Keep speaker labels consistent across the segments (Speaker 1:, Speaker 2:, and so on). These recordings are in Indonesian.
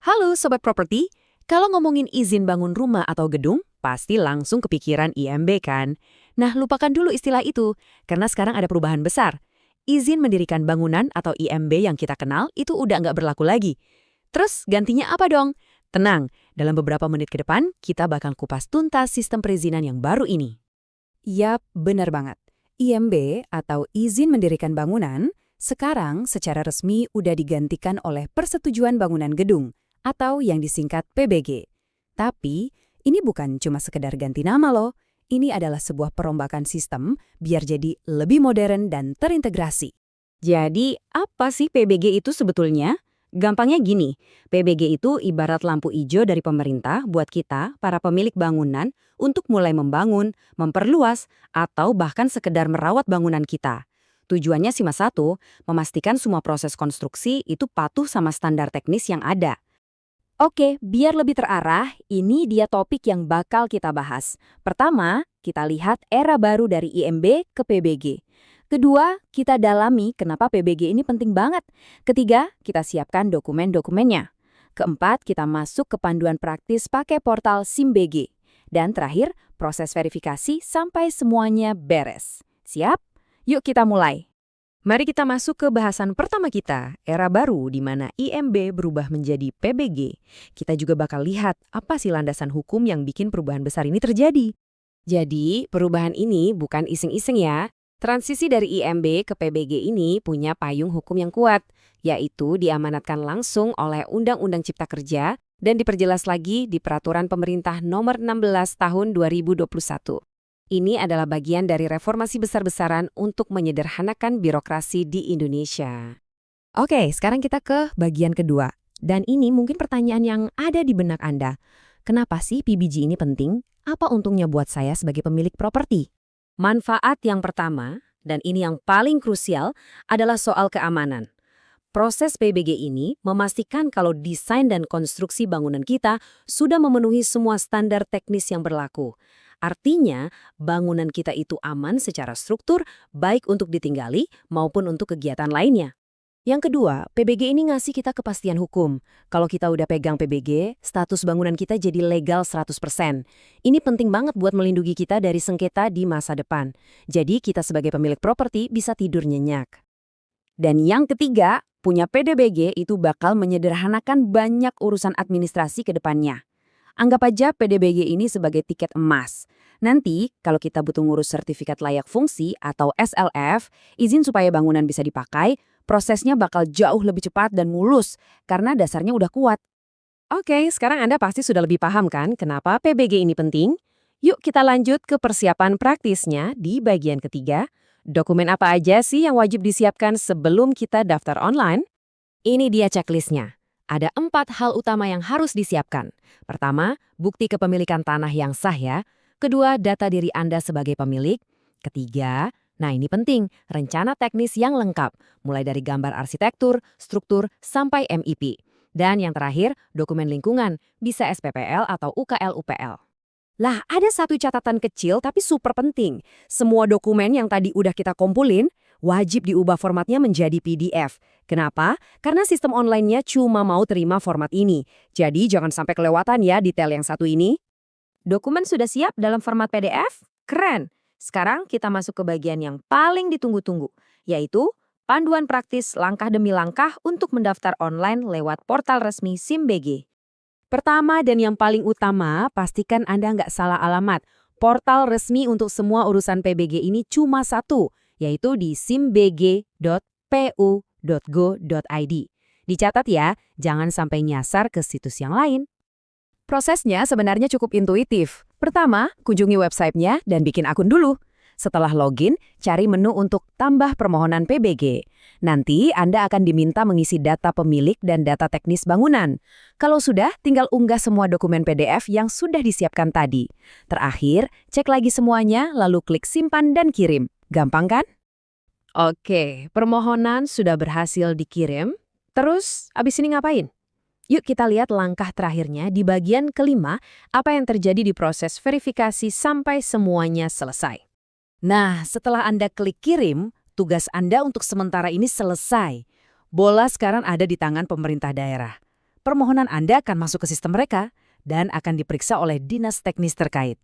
Speaker 1: Halo Sobat Properti, kalau ngomongin izin bangun rumah atau gedung, pasti langsung kepikiran IMB kan? Nah, lupakan dulu istilah itu, karena sekarang ada perubahan besar. Izin mendirikan bangunan atau IMB yang kita kenal itu udah nggak berlaku lagi. Terus gantinya apa dong? Tenang, dalam beberapa menit ke depan, kita bakal kupas tuntas sistem perizinan yang baru ini.
Speaker 2: Yap, benar banget. IMB atau izin mendirikan bangunan sekarang secara resmi udah digantikan oleh Persetujuan Bangunan Gedung atau yang disingkat PBG. Tapi ini bukan cuma sekedar ganti nama loh. Ini adalah sebuah perombakan sistem biar jadi lebih modern dan terintegrasi.
Speaker 1: Jadi, apa sih PBG itu sebetulnya? Gampangnya gini, PBG itu ibarat lampu hijau dari pemerintah buat kita, para pemilik bangunan, untuk mulai membangun, memperluas, atau bahkan sekedar merawat bangunan kita. Tujuannya cuma satu, memastikan semua proses konstruksi itu patuh sama standar teknis yang ada. Oke, biar lebih terarah, ini dia topik yang bakal kita bahas. Pertama, kita lihat era baru dari IMB ke PBG. Kedua, kita dalami kenapa PBG ini penting banget. Ketiga, kita siapkan dokumen-dokumennya. Keempat, kita masuk ke panduan praktis pakai portal SIMBG. Dan terakhir, proses verifikasi sampai semuanya beres. Siap? Yuk kita mulai. Mari kita masuk ke bahasan pertama kita, era baru di mana IMB berubah menjadi PBG. Kita juga bakal lihat apa sih landasan hukum yang bikin perubahan besar ini terjadi. Jadi, perubahan ini bukan iseng-iseng ya. Transisi dari IMB ke PBG ini punya payung hukum yang kuat, yaitu diamanatkan langsung oleh Undang-Undang Cipta Kerja dan diperjelas lagi di Peraturan Pemerintah Nomor 16 Tahun 2021. Ini adalah bagian dari reformasi besar-besaran untuk menyederhanakan birokrasi di Indonesia. Oke, sekarang kita ke bagian kedua. Dan ini mungkin pertanyaan yang ada di benak Anda. Kenapa sih PBG ini penting? Apa untungnya buat saya sebagai pemilik properti? Manfaat yang pertama, dan ini yang paling krusial, adalah soal keamanan. Proses PBG ini memastikan kalau desain dan konstruksi bangunan kita sudah memenuhi semua standar teknis yang berlaku. Artinya, bangunan kita itu aman secara struktur, baik untuk ditinggali maupun untuk kegiatan lainnya. Yang kedua, PBG ini ngasih kita kepastian hukum. Kalau kita udah pegang PBG, status bangunan kita jadi legal 100%. Ini penting banget buat melindungi kita dari sengketa di masa depan. Jadi kita sebagai pemilik properti bisa tidur nyenyak. Dan yang ketiga, punya PDBG itu bakal menyederhanakan banyak urusan administrasi ke depannya. Anggap aja PDBG ini sebagai tiket emas. Nanti, kalau kita butuh ngurus sertifikat layak fungsi atau SLF, izin supaya bangunan bisa dipakai, prosesnya bakal jauh lebih cepat dan mulus karena dasarnya udah kuat. Oke, sekarang Anda pasti sudah lebih paham kan kenapa PBG ini penting? Yuk kita lanjut ke persiapan praktisnya di bagian ketiga. Dokumen apa aja sih yang wajib disiapkan sebelum kita daftar online? Ini dia checklistnya. Ada 4 hal utama yang harus disiapkan. Pertama, bukti kepemilikan tanah yang sah ya. Kedua, data diri Anda sebagai pemilik. Ketiga, nah ini penting, rencana teknis yang lengkap, mulai dari gambar arsitektur, struktur, sampai MIP. Dan yang terakhir, dokumen lingkungan, bisa SPPL atau UKL-UPL. Lah, ada satu catatan kecil tapi super penting. Semua dokumen yang tadi udah kita kumpulin, wajib diubah formatnya menjadi PDF. Kenapa? Karena sistem online-nya cuma mau terima format ini. Jadi jangan sampai kelewatan ya detail yang satu ini. Dokumen sudah siap dalam format PDF? Keren! Sekarang kita masuk ke bagian yang paling ditunggu-tunggu, yaitu panduan praktis langkah demi langkah untuk mendaftar online lewat portal resmi SIMBG. Pertama dan yang paling utama, pastikan Anda nggak salah alamat. Portal resmi untuk semua urusan PBG ini cuma satu, yaitu di simbg.pu.go.id. Dicatat ya, jangan sampai nyasar ke situs yang lain. Prosesnya sebenarnya cukup intuitif. Pertama, kunjungi websitenya dan bikin akun dulu. Setelah login, cari menu untuk tambah permohonan PBG. Nanti Anda akan diminta mengisi data pemilik dan data teknis bangunan. Kalau sudah, tinggal unggah semua dokumen PDF yang sudah disiapkan tadi. Terakhir, cek lagi semuanya, lalu klik simpan dan kirim. Gampang kan? Oke, permohonan sudah berhasil dikirim. Terus, abis ini ngapain? Yuk kita lihat langkah terakhirnya di bagian kelima, apa yang terjadi di proses verifikasi sampai semuanya selesai. Nah, setelah Anda klik kirim, tugas Anda untuk sementara ini selesai. Bola sekarang ada di tangan pemerintah daerah.
Speaker 2: permohonan Anda akan masuk ke sistem mereka dan akan diperiksa oleh dinas teknis terkait.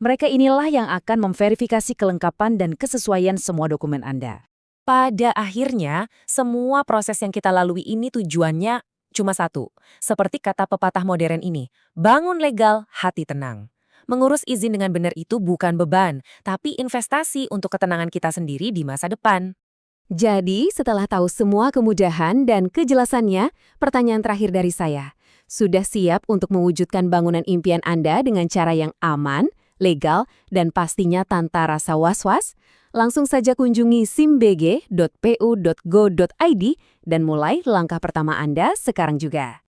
Speaker 2: Mereka inilah yang akan memverifikasi kelengkapan dan kesesuaian semua dokumen Anda.
Speaker 3: Pada akhirnya, semua proses yang kita lalui ini tujuannya cuma satu. Seperti kata pepatah modern ini, bangun legal, hati tenang. Mengurus izin dengan benar itu bukan beban, tapi investasi untuk ketenangan kita sendiri di masa depan.
Speaker 2: Jadi, setelah tahu semua kemudahan dan kejelasannya, pertanyaan terakhir dari saya. Sudah siap untuk mewujudkan bangunan impian Anda dengan cara yang aman, legal, dan pastinya tanpa rasa was-was? Langsung saja kunjungi simbg.pu.go.id dan mulai langkah pertama Anda sekarang juga.